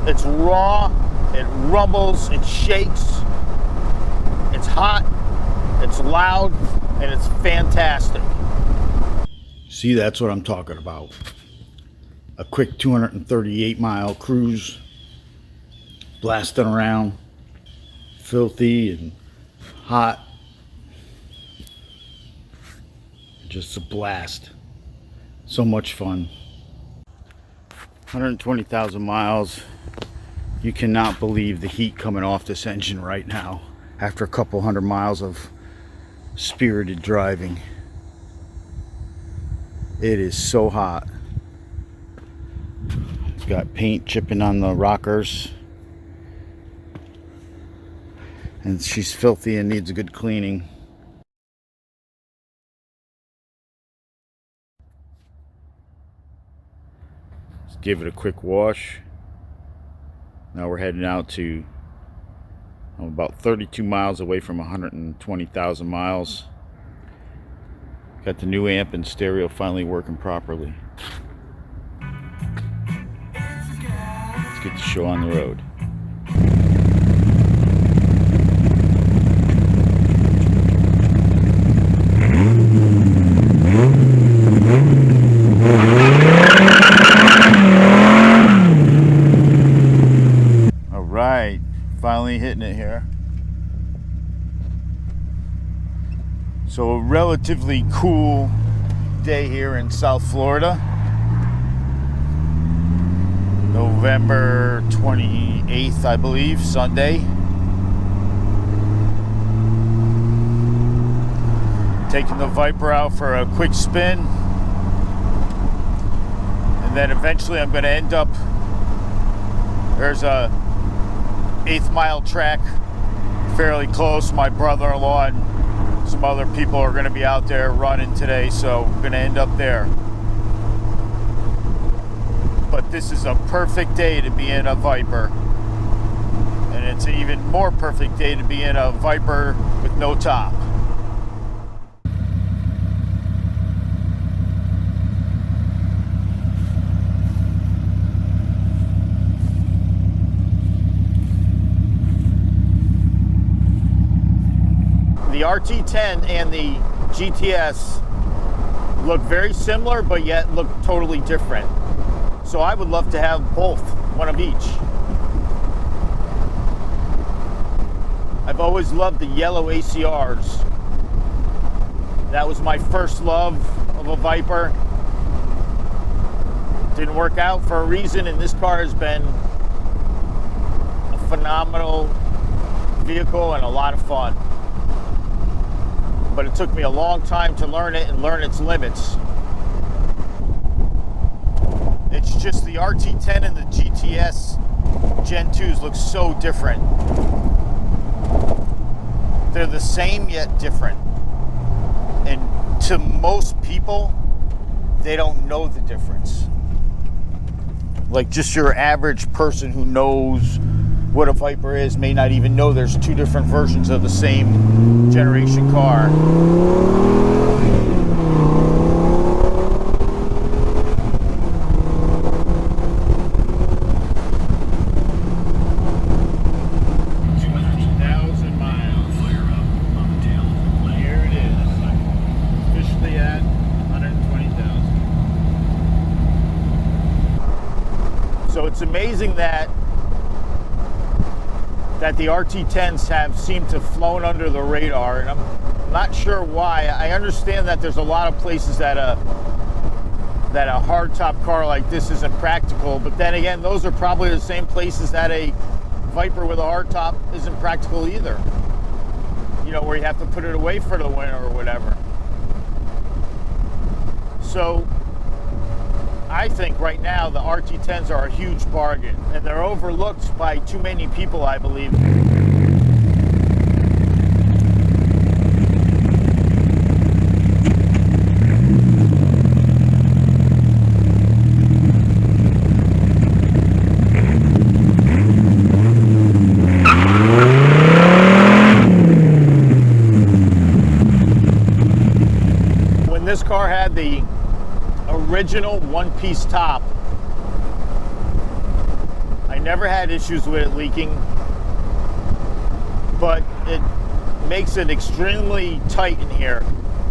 It's raw, it rumbles, it shakes, it's hot, it's loud, and it's fantastic. See, that's what I'm talking about. A quick 238-mile cruise, blasting around, filthy and hot. Just a blast. So much fun. 120,000 miles. You cannot believe the heat coming off this engine right now after a couple hundred miles of spirited driving. It is so hot. It's got paint chipping on the rockers. And she's filthy and needs a good cleaning. Let's give it a quick wash. Now we're heading out to, I'm about 32 miles away from 120,000 miles. Got the new amp and stereo finally working properly. Let's get the show on the road. Finally hitting it here. So a relatively cool day here in South Florida. November 28th, I believe, Sunday. Taking the Viper out for a quick spin. And then eventually I'm going to end up, there's a 8th mile track fairly close. My brother-in-law and some other people are going to be out there running today, so we're going to end up there. But this is a perfect day to be in a Viper, and it's an even more perfect day to be in a Viper with no top. The RT10 and the GTS look very similar, but yet look totally different. So I would love to have both, one of each. I've always loved the yellow ACRs. That was my first love of a Viper. Didn't work out for a reason, and this car has been a phenomenal vehicle and a lot of fun. But it took me a long time to learn it and learn its limits. It's just the RT10 and the GTS Gen 2s look so different. They're the same yet different. And to most people, they don't know the difference. Like just your average person who knows what a Viper is may not even know there's two different versions of the same generation car. So it's amazing that the RT10s have seemed to flown under the radar, and I'm not sure why. I understand that there's a lot of places that a hardtop car like this isn't practical, but then again, those are probably the same places that a Viper with a hardtop isn't practical either. You know, where you have to put it away for the winter or whatever. So I think right now the RT10s are a huge bargain, and they're overlooked by too many people, I believe. When this car had the original one-piece top, I I never had issues with it leaking, but it makes it extremely tight in here,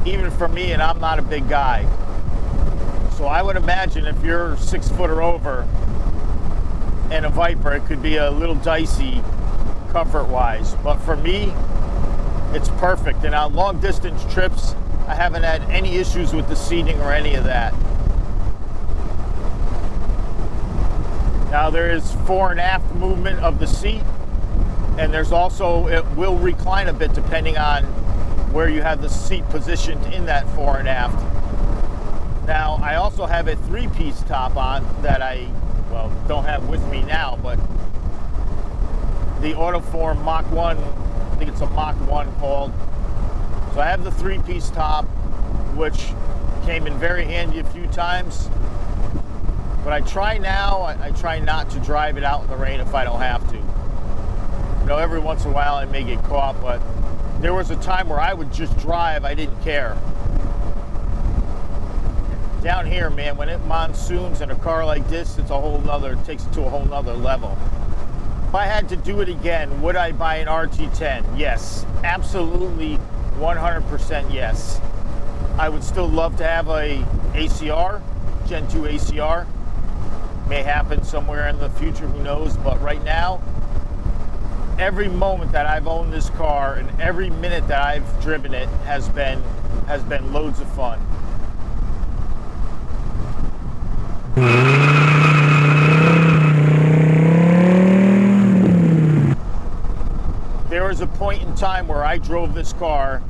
even for me, and I'm not a big guy. So I would imagine if you're 6 foot or over and a Viper, it could be a little dicey comfort-wise. But for me, it's perfect. And on long distance trips, I haven't had any issues with the seating or any of that. Now there is fore and aft movement of the seat, and there's also, it will recline a bit depending on where you have the seat positioned in that fore and aft. Now I also have a 3-piece top on that I, well, don't have with me now, but the Autoform Mach 1, I think it's a Mach 1 called. So I have the 3-piece top, which came in very handy a few times. But I try now, I try not to drive it out in the rain if I don't have to. You know, every once in a while I may get caught, but there was a time where I would just drive, I didn't care. Down here, man, when it monsoons in a car like this, it's a whole nother, it takes it to a whole nother level. If I had to do it again, would I buy an RT10? Yes, absolutely, 100% yes. I would still love to have a ACR, Gen 2 ACR. May happen somewhere in the future, who knows, but right now, every moment that I've owned this car and every minute that I've driven it has been loads of fun. There was a point in time where I drove this car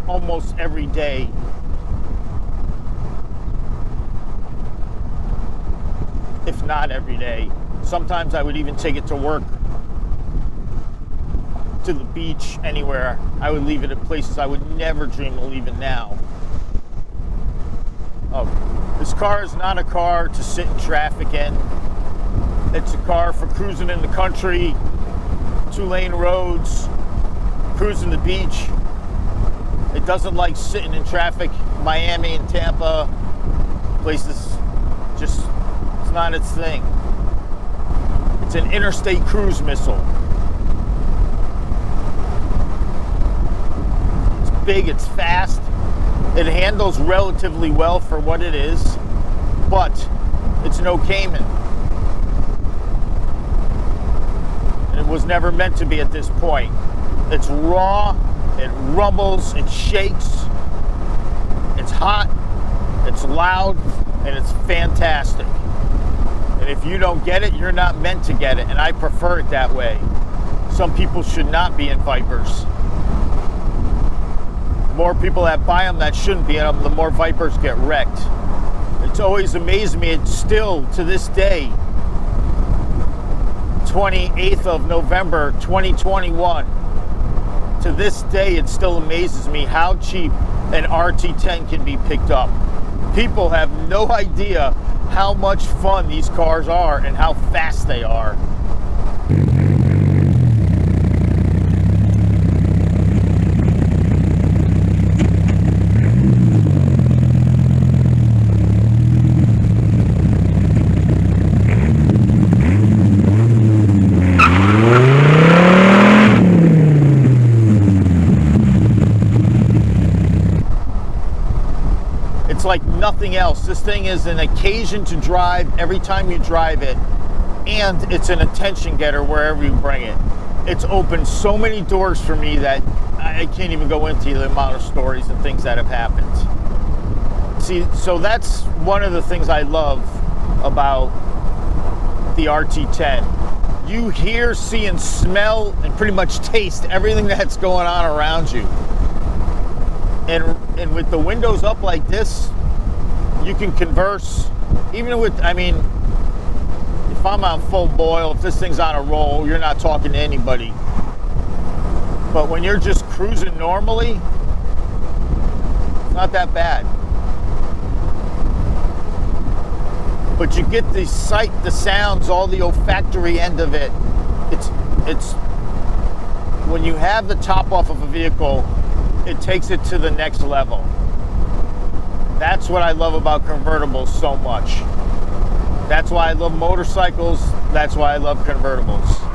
almost every day. If not every day. Sometimes I would even take it to work, to the beach, anywhere. I would leave it at places I would never dream of leaving now. Oh, this car is not a car to sit in traffic in. It's a car for cruising in the country, 2-lane roads, cruising the beach. It doesn't like sitting in traffic. Miami and Tampa, places, just, it's not its thing. It's an interstate cruise missile. It's big, it's fast. It handles relatively well for what it is, but it's no Cayman. And it was never meant to be at this point. It's raw, it rumbles, it shakes, it's hot, it's loud, and it's fantastic. And if you don't get it, you're not meant to get it, and I prefer it that way. Some people should not be in Vipers. The more people that buy them that shouldn't be in them, the more Vipers get wrecked. It's always amazed me, it's still, to this day, 28th of November, 2021. To this day, it still amazes me how cheap an RT10 can be picked up. People have no idea how much fun these cars are and how fast they are. It's like nothing else. This thing is an occasion to drive every time you drive it, and it's an attention getter wherever you bring it. It's opened so many doors for me that I can't even go into the amount of stories and things that have happened. See, so that's one of the things I love about the RT10. You hear, see, and smell, and pretty much taste everything that's going on around you. And with the windows up like this, you can converse, even with, I mean, if I'm on full boil, if this thing's on a roll, you're not talking to anybody. But when you're just cruising normally, it's not that bad. But you get the sight, the sounds, all the olfactory end of it. It's when you have the top off of a vehicle, it takes it to the next level. That's what I love about convertibles so much. That's why I love motorcycles. That's why I love convertibles.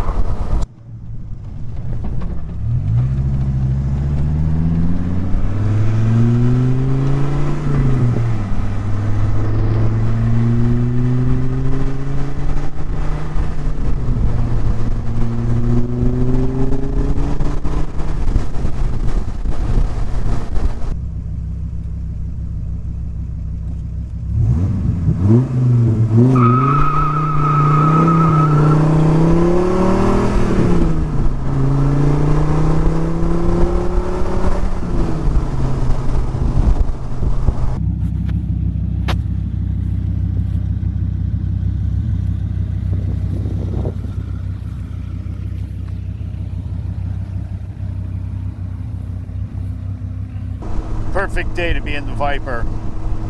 Perfect day to be in the Viper.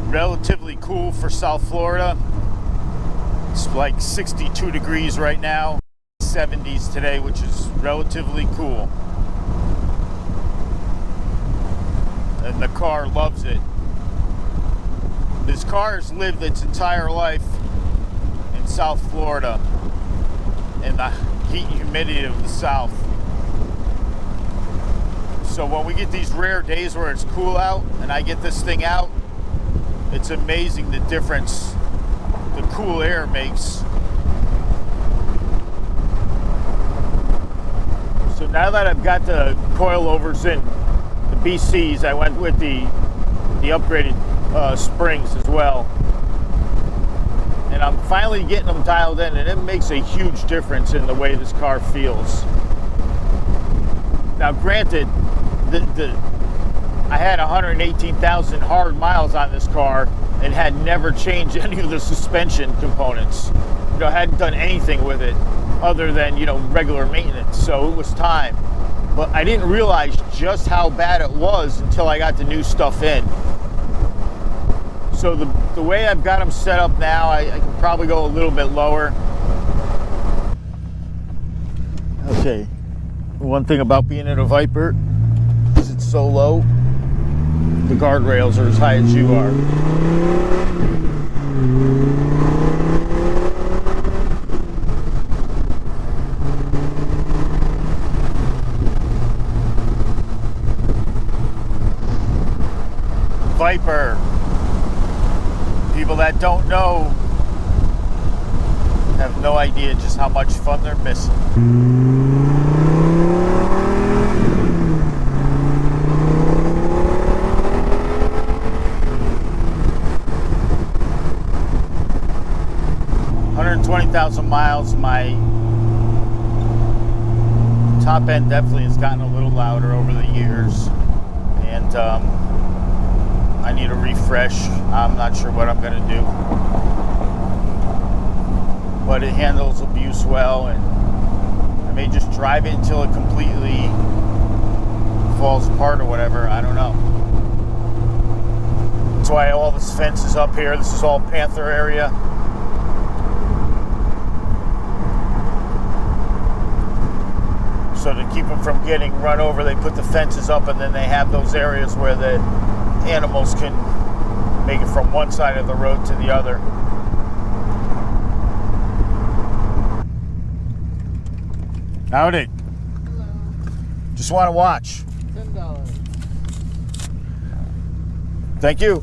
Relatively cool for South Florida. It's like 62 degrees right now, 70s today, which is relatively cool. And the car loves it. This car has lived its entire life in South Florida in the heat and humidity of the South. So when we get these rare days where it's cool out and I get this thing out, it's amazing the difference the cool air makes. So now that I've got the coilovers in, the BCs, I went with the upgraded springs as well. And I'm finally getting them dialed in, and it makes a huge difference in the way this car feels. Now granted, I had 118,000 hard miles on this car and had never changed any of the suspension components. You know, I hadn't done anything with it other than, you know, regular maintenance, so it was time. But I didn't realize just how bad it was until I got the new stuff in. So the way I've got them set up now, I can probably go a little bit lower. Okay, one thing about being in a Viper, it's so low, the guardrails are as high as you are. Viper. People that don't know have no idea just how much fun they're missing. $120,000 miles. My top end definitely has gotten a little louder over the years, and I need a refresh. I'm not sure what I'm going to do, but it handles abuse well, and I may just drive it until it completely falls apart or whatever. I don't know. That's why all this fence is up here. This is all Panther area. So to keep them from getting run over, they put the fences up, and then they have those areas where the animals can make it from one side of the road to the other. Howdy. Hello. Just want to watch. $10. Thank you.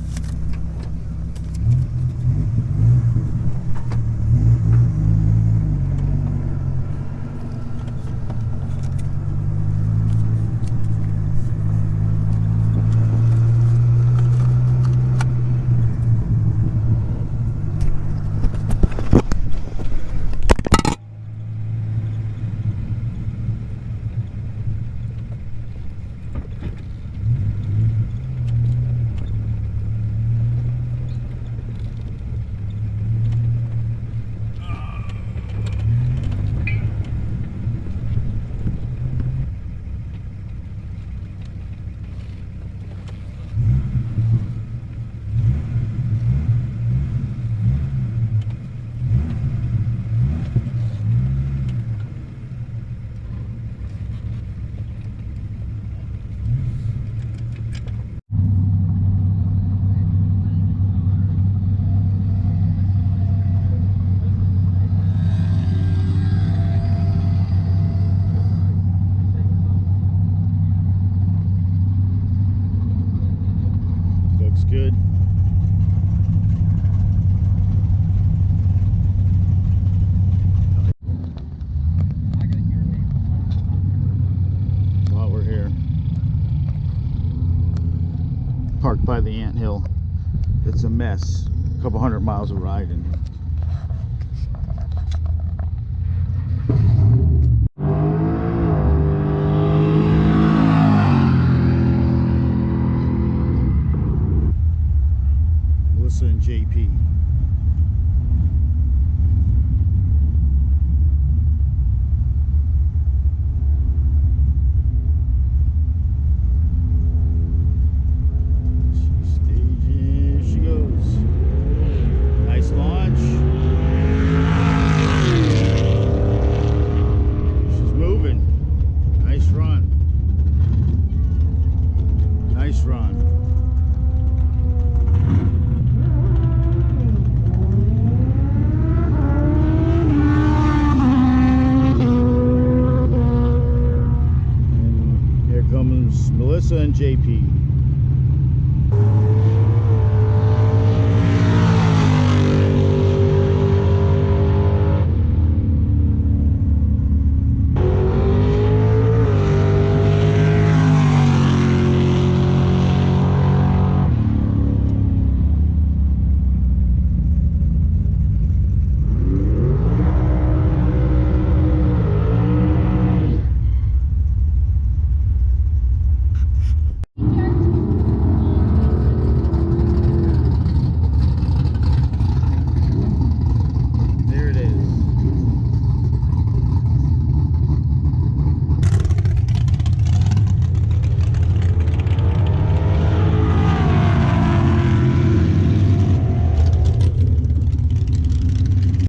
by the anthill. It's a mess. A couple hundred miles of riding. Melissa and JP.